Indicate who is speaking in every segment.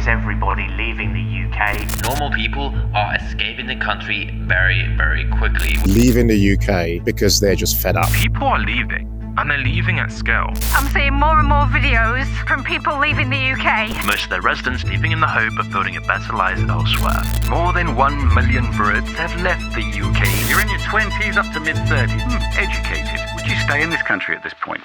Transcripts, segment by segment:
Speaker 1: is everybody leaving the UK?
Speaker 2: Normal people are escaping the country very, very quickly.
Speaker 3: Leaving the UK because they're just fed up.
Speaker 4: People are leaving, and they're leaving at scale.
Speaker 5: I'm seeing more and more videos from people leaving the UK.
Speaker 6: Most of their residents leaving in the hope of building a better life elsewhere.
Speaker 7: More than 1 million Brits have left the UK.
Speaker 8: You're in your 20s up to mid-30s. Educated. Would you stay in this country at this point?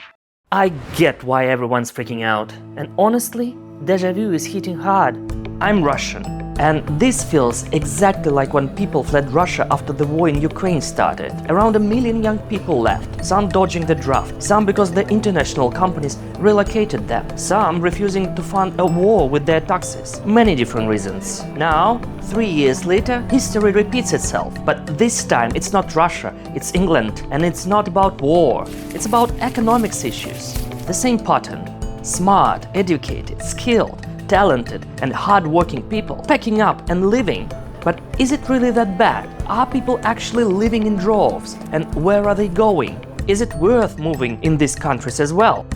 Speaker 9: I get why everyone's freaking out. And honestly, deja vu is hitting hard. I'm Russian. And this feels exactly like when people fled Russia after the war in Ukraine started. Around 1 million young people left, some dodging the draft, some because the international companies relocated them, some refusing to fund a war with their taxes. Many different reasons. Now, 3 years later, history repeats itself. But this time it's not Russia, it's England. And it's not about war, it's about economics issues. The same pattern. Smart, educated, skilled, talented and hard-working people packing up and leaving. But is it really that bad? Are people actually living in droves? And where are they going? Is it worth moving in these countries as well?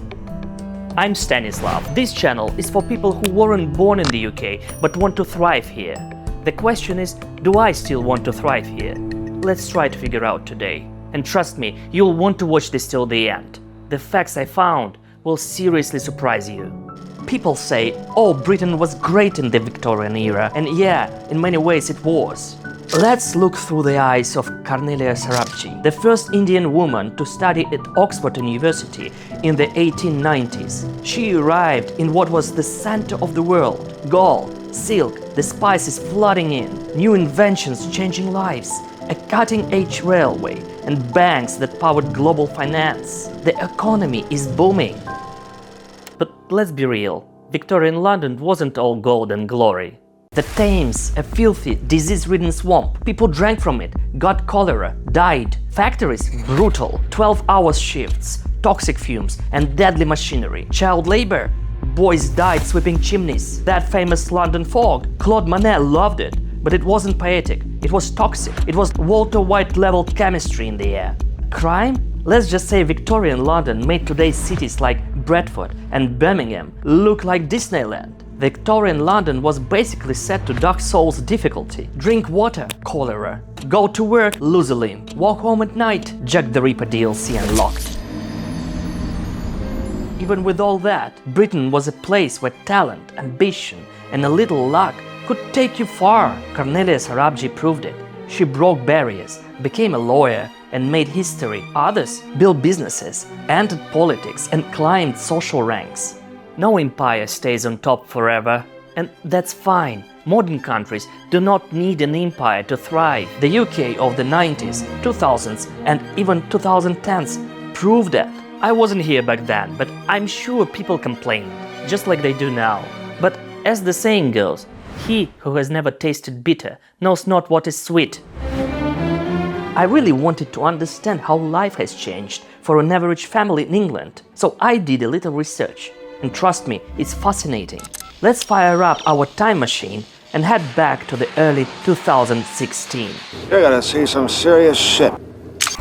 Speaker 9: I'm Stanislav. This channel is for people who weren't born in the UK but want to thrive here. The question is, do I still want to thrive here? Let's try to figure out today. And trust me, you'll want to watch this till the end. The facts I found will seriously surprise you. People say, oh, Britain was great in the Victorian era, and yeah, in many ways it was. Let's look through the eyes of Cornelia Sarabji, the first Indian woman to study at Oxford University in the 1890s. She arrived in what was the center of the world. Gold, silk, the spices flooding in, new inventions changing lives, a cutting-edge railway, and banks that powered global finance. The economy is booming. But let's be real, Victorian London wasn't all gold and glory. The Thames, a filthy, disease-ridden swamp. People drank from it, got cholera, died. Factories, brutal, 12-hour shifts, toxic fumes and deadly machinery. Child labor, boys died sweeping chimneys. That famous London fog, Claude Monet loved it, but it wasn't poetic, it was toxic. It was Walter White level chemistry in the air. Crime? Let's just say Victorian London made today's cities like Bradford and Birmingham look like Disneyland. Victorian London was basically set to Dark Souls difficulty. Drink water, cholera. Go to work, lose a limb. Walk home at night, Jack the Ripper DLC unlocked. Even with all that, Britain was a place where talent, ambition and a little luck could take you far. Cornelia Sarabji proved it. She broke barriers, became a lawyer, and made history. Others built businesses, entered politics, and climbed social ranks. No empire stays on top forever, and that's fine. Modern countries do not need an empire to thrive. The UK of the 90s, 2000s, and even 2010s proved that. I wasn't here back then, but I'm sure people complained, just like they do now. But as the saying goes, he who has never tasted bitter knows not what is sweet. I really wanted to understand how life has changed for an average family in England, so I did a little research. And trust me, it's fascinating. Let's fire up our time machine and head back to the early 2016.
Speaker 3: You're gonna see some serious shit.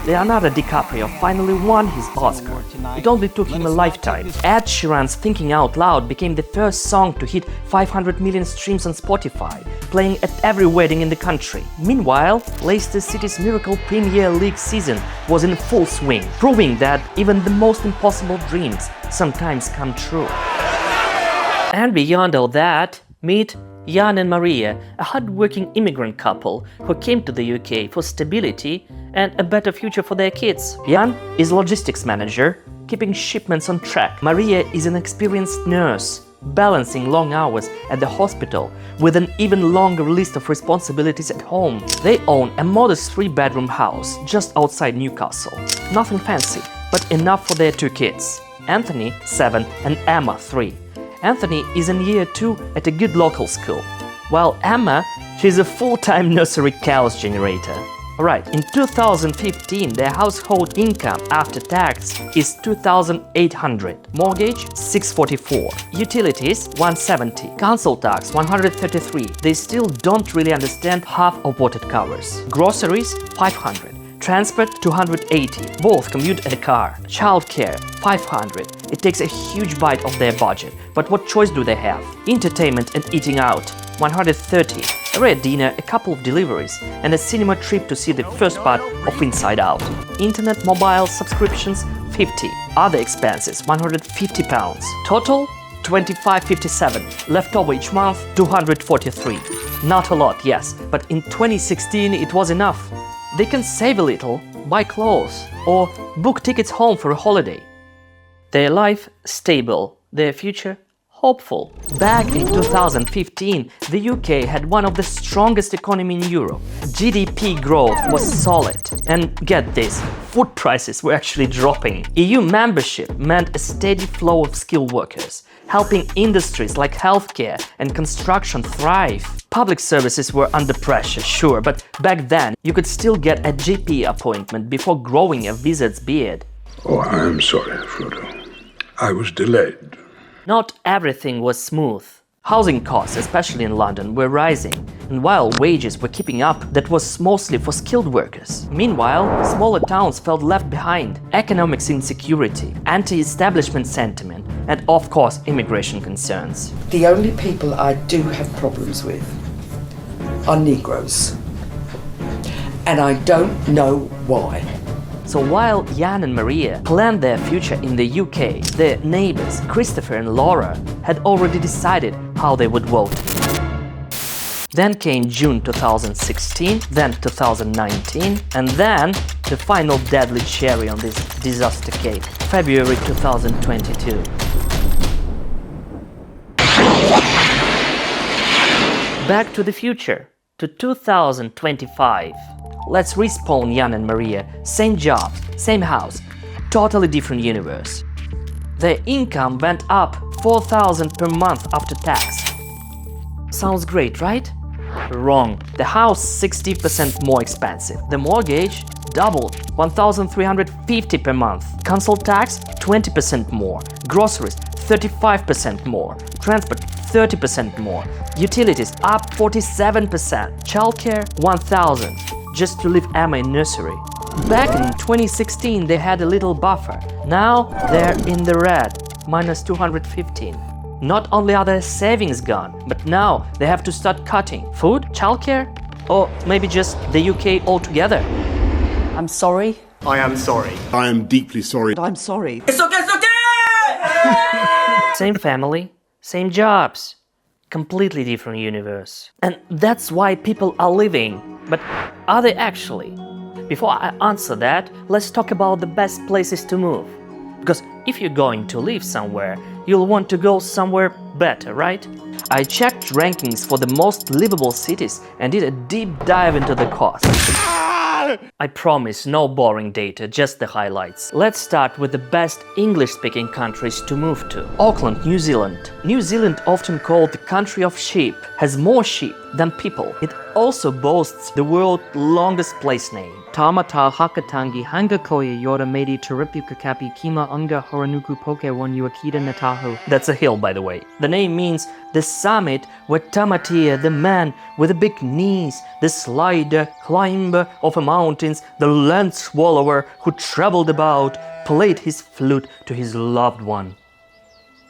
Speaker 9: Leonardo DiCaprio finally won his Oscar. It only took him a lifetime. Ed Sheeran's Thinking Out Loud became the first song to hit 500 million streams on Spotify, playing at every wedding in the country. Meanwhile, Leicester City's Miracle Premier League season was in full swing, proving that even the most impossible dreams sometimes come true. And beyond all that, meet Jan and Maria, a hard-working immigrant couple who came to the UK for stability and a better future for their kids. Jan is logistics manager, keeping shipments on track. Maria is an experienced nurse, balancing long hours at the hospital with an even longer list of responsibilities at home. They own a modest 3-bedroom house just outside Newcastle. Nothing fancy, but enough for their 2 kids, Anthony, 7, and Emma, 3. Anthony is in year 2 at a good local school, while Emma, she's a full-time nursery chaos generator. Alright, in 2015 their household income after tax is $2,800, mortgage $644, utilities $170, council tax $133. They still don't really understand half of what it covers. Groceries $500, Transport 280, both commute and a car. Childcare 500. It takes a huge bite of their budget, but what choice do they have? Entertainment and eating out 130. A rare dinner, a couple of deliveries, and a cinema trip to see the first part of Inside Out. Internet mobile subscriptions 50. Other expenses £150. Total 25.57. Leftover each month 243. Not a lot, yes, but in 2016 it was enough. They can save a little, buy clothes, or book tickets home for a holiday. Their life stable, their future hopeful. Back in 2015, the UK had one of the strongest economies in Europe. GDP growth was solid. And get this, food prices were actually dropping. EU membership meant a steady flow of skilled workers, helping industries like healthcare and construction thrive. Public services were under pressure, sure, but back then you could still get a GP appointment before growing a wizard's beard.
Speaker 10: Oh, I am sorry, Frodo. I was delayed.
Speaker 9: Not everything was smooth. Housing costs, especially in London, were rising, and while wages were keeping up, that was mostly for skilled workers. Meanwhile, smaller towns felt left behind. Economic insecurity, anti-establishment sentiment, and of course, immigration concerns.
Speaker 11: The only people I do have problems with are Negroes. And I don't know why.
Speaker 9: So while Jan and Maria planned their future in the UK, their neighbors, Christopher and Laura, had already decided how they would vote. Then came June 2016, then 2019, and then the final deadly cherry on this disaster cake, February 2022. Back to the future, to 2025. Let's respawn Jan and Maria, same jobs, same house, totally different universe. Their income went up 4,000 per month after tax. Sounds great, right? Wrong. The house 60% more expensive. The mortgage doubled, 1,350 per month. Council tax 20% more. Groceries 35% more. Transport 30% more. Utilities up 47%. Childcare 1,000. Just to leave Emma in nursery. Back in 2016 they had a little buffer. Now they're in the red, minus 215. Not only are their savings gone, but now they have to start cutting food, childcare, or maybe just the UK altogether.
Speaker 11: I'm sorry.
Speaker 3: I am sorry. I am deeply sorry.
Speaker 11: I'm sorry.
Speaker 5: It's okay!
Speaker 9: Same family, same jobs, completely different universe. And that's why people are leaving. But are they actually? Before I answer that, let's talk about the best places to move. Because if you're going to live somewhere, you'll want to go somewhere better, right? I checked rankings for the most livable cities and did a deep dive into the cost. I promise no boring data, just the highlights. Let's start with the best English-speaking countries to move to. Auckland, New Zealand. New Zealand, often called the country of sheep, has more sheep than people. It also boasts the world's longest place name.
Speaker 12: Tamata Hakatangi Hanga Koya Yora Medi Taripuka Kapi Kima Unga Horanuku Poke One Yuakita Natahu.
Speaker 9: That's a hill, by the way. The name means the summit where Tamatia, the man with the big knees, the slider, climber of mountains, the land swallower who traveled about, played his flute to his loved one.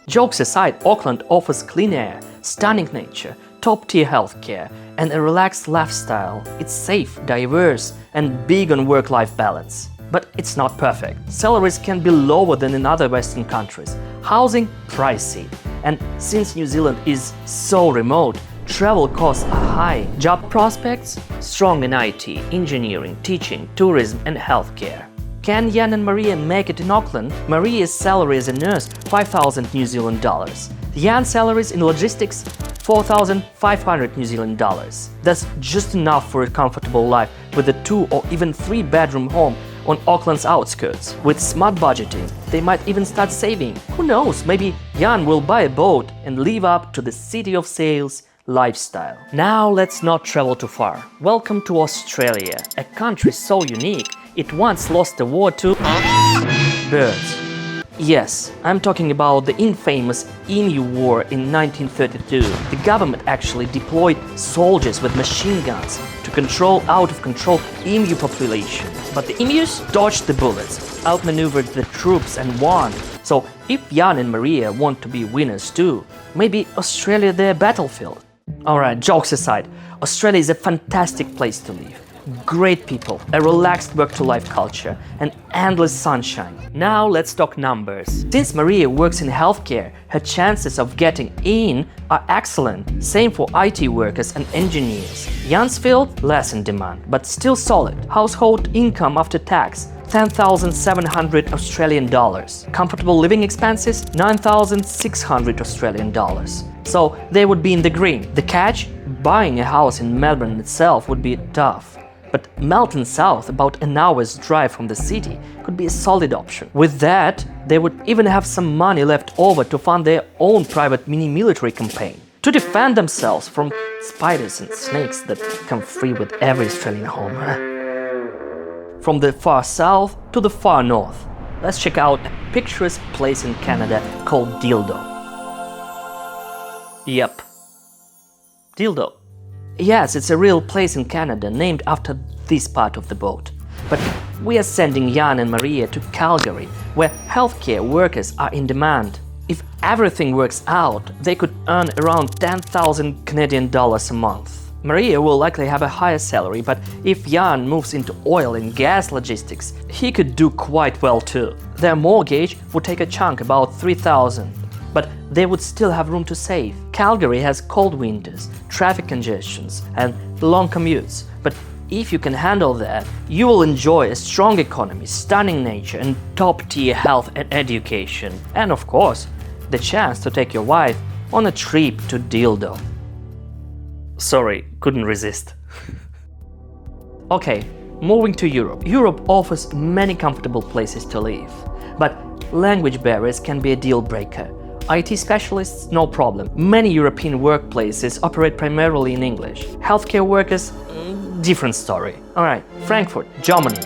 Speaker 9: Jokes aside, Auckland offers clean air, stunning nature, top-tier healthcare, and a relaxed lifestyle. It's safe, diverse, and big on work-life balance. But it's not perfect. Salaries can be lower than in other Western countries. Housing, pricey. And since New Zealand is so remote, travel costs are high. Job prospects? Strong in IT, engineering, teaching, tourism, and healthcare. Can Jan and Maria make it in Auckland? Maria's salary as a nurse, 5,000 New Zealand dollars. Jan's salaries in logistics, 4,500 New Zealand dollars. That's just enough for a comfortable life with a 2 or even 3 bedroom home on Auckland's outskirts. With smart budgeting, they might even start saving. Who knows, maybe Jan will buy a boat and live up to the city of sails lifestyle. Now let's not travel too far. Welcome to Australia, a country so unique, it once lost the war to birds. Yes, I'm talking about the infamous Emu War in 1932. The government actually deployed soldiers with machine guns to control out-of-control emu population. But the emus dodged the bullets, outmaneuvered the troops and won. So if Jan and Maria want to be winners too, maybe Australia their battlefield. Alright, jokes aside, Australia is a fantastic place to live. Great people, a relaxed work-to-life culture, and endless sunshine. Now let's talk numbers. Since Maria works in healthcare, her chances of getting in are excellent. Same for IT workers and engineers. Jan's field, less in demand, but still solid. Household income after tax, 10,700 Australian dollars. Comfortable living expenses, 9,600 Australian dollars. So they would be in the green. The catch? Buying a house in Melbourne itself would be tough. But Melton South, about an hour's drive from the city, could be a solid option. With that, they would even have some money left over to fund their own private mini-military campaign, to defend themselves from spiders and snakes that come free with every Australian home. From the far south to the far north, let's check out a picturesque place in Canada called Dildo. Yep, Dildo. Yes, it's a real place in Canada named after this part of the boat. But we are sending Jan and Maria to Calgary, where healthcare workers are in demand. If everything works out, they could earn around 10,000 Canadian dollars a month. Maria will likely have a higher salary, but if Jan moves into oil and gas logistics, he could do quite well too. Their mortgage would take a chunk, about 3,000. But they would still have room to save. Calgary has cold winters, traffic congestions, and long commutes. But if you can handle that, you will enjoy a strong economy, stunning nature, and top-tier health and education. And of course, the chance to take your wife on a trip to Dildo. Sorry, couldn't resist. Okay, moving to Europe. Europe offers many comfortable places to live. But language barriers can be a deal-breaker. IT specialists, no problem. Many European workplaces operate primarily in English. Healthcare workers, different story. Alright, Frankfurt, Germany.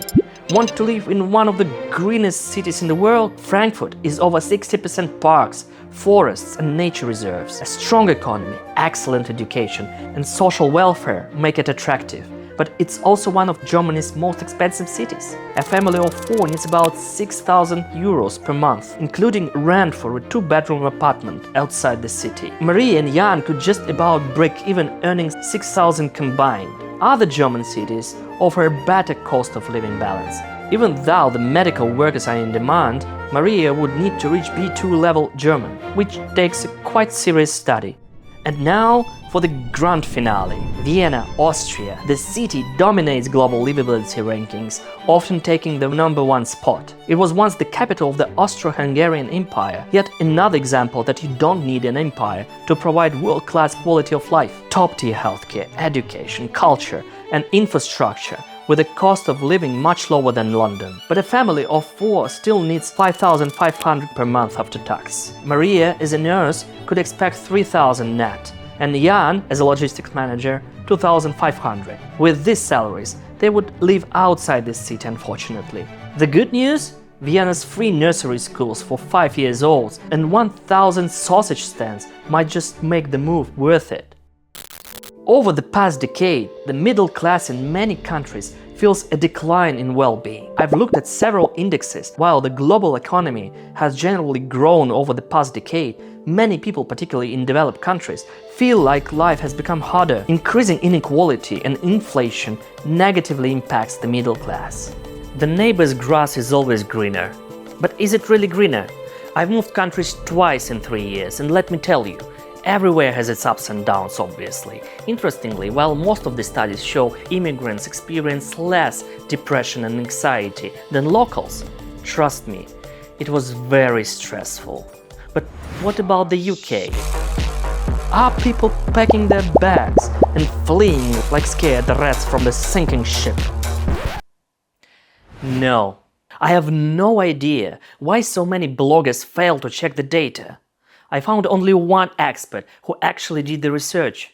Speaker 9: Want to live in one of the greenest cities in the world? Frankfurt is over 60% parks, forests and nature reserves. A strong economy, excellent education and social welfare make it attractive. But it's also one of Germany's most expensive cities. A family of 4 needs about 6,000 euros per month, including rent for a 2-bedroom apartment outside the city. Maria and Jan could just about break even, earning 6,000 combined. Other German cities offer a better cost of living balance. Even though the medical workers are in demand, Maria would need to reach B2 level German, which takes a quite serious study. And now for the grand finale. Vienna, Austria. The city dominates global livability rankings, often taking the #1 spot. It was once the capital of the Austro-Hungarian Empire, yet another example that you don't need an empire to provide world-class quality of life. Top-tier healthcare, education, culture and infrastructure, with a cost of living much lower than London. But a family of 4 still needs 5,500 per month after tax. Maria, as a nurse, could expect 3,000 net, and Jan, as a logistics manager, 2,500. With these salaries, they would live outside the city, unfortunately. The good news? Vienna's free nursery schools for 5 years olds and 1,000 sausage stands might just make the move worth it. Over the past decade, the middle class in many countries feels a decline in well-being. I've looked at several indexes. While the global economy has generally grown over the past decade, many people, particularly in developed countries, feel like life has become harder. Increasing inequality and inflation negatively impacts the middle class. The neighbor's grass is always greener. But is it really greener? I've moved countries twice in 3 years, and let me tell you, everywhere has its ups and downs, obviously. Interestingly, while most of the studies show immigrants experience less depression and anxiety than locals, trust me, it was very stressful. But what about the UK? Are people packing their bags and fleeing like scared rats from the sinking ship? No. I have no idea why so many bloggers fail to check the data. I found only one expert who actually did the research.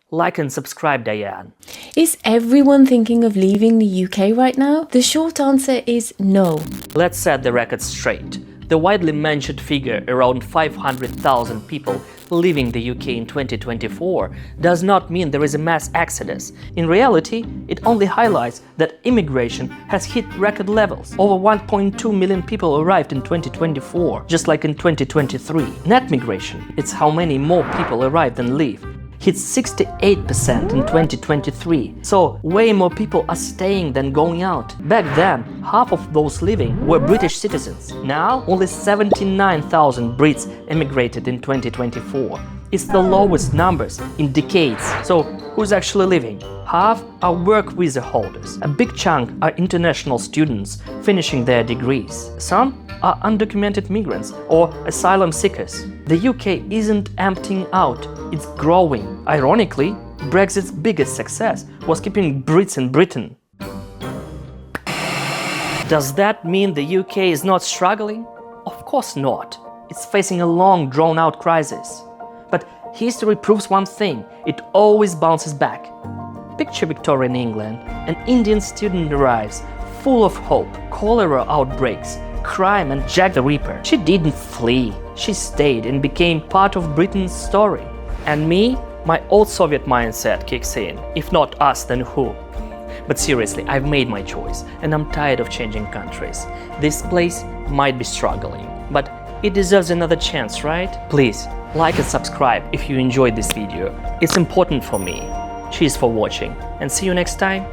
Speaker 9: Like and subscribe, Diane.
Speaker 13: Is everyone thinking of leaving the UK right now? The short answer is no.
Speaker 9: Let's set the record straight. The widely mentioned figure, around 500,000 people leaving the UK in 2024, does not mean there is a mass exodus. In reality, it only highlights that immigration has hit record levels. Over 1.2 million people arrived in 2024, just like in 2023. Net migration, it's how many more people arrive than leave, hit 68% in 2023, so way more people are staying than going out. Back then, half of those leaving were British citizens. Now, only 79,000 Brits emigrated in 2024. It's the lowest numbers in decades. So, who's actually leaving? Half are work visa holders. A big chunk are international students finishing their degrees. Some are undocumented migrants or asylum seekers. The UK isn't emptying out, it's growing. Ironically, Brexit's biggest success was keeping Brits in Britain. Does that mean the UK is not struggling? Of course not. It's facing a long, drawn-out crisis. But history proves one thing, it always bounces back. Picture Victorian England. An Indian student arrives, full of hope, cholera outbreaks, crime and Jack the Ripper. She didn't flee, she stayed and became part of Britain's story. And me, my old Soviet mindset kicks in. If not us, then who? But seriously, I've made my choice and I'm tired of changing countries. This place might be struggling, but it deserves another chance, right? Please, like and subscribe if you enjoyed this video. It's important for me. Cheers for watching and see you next time.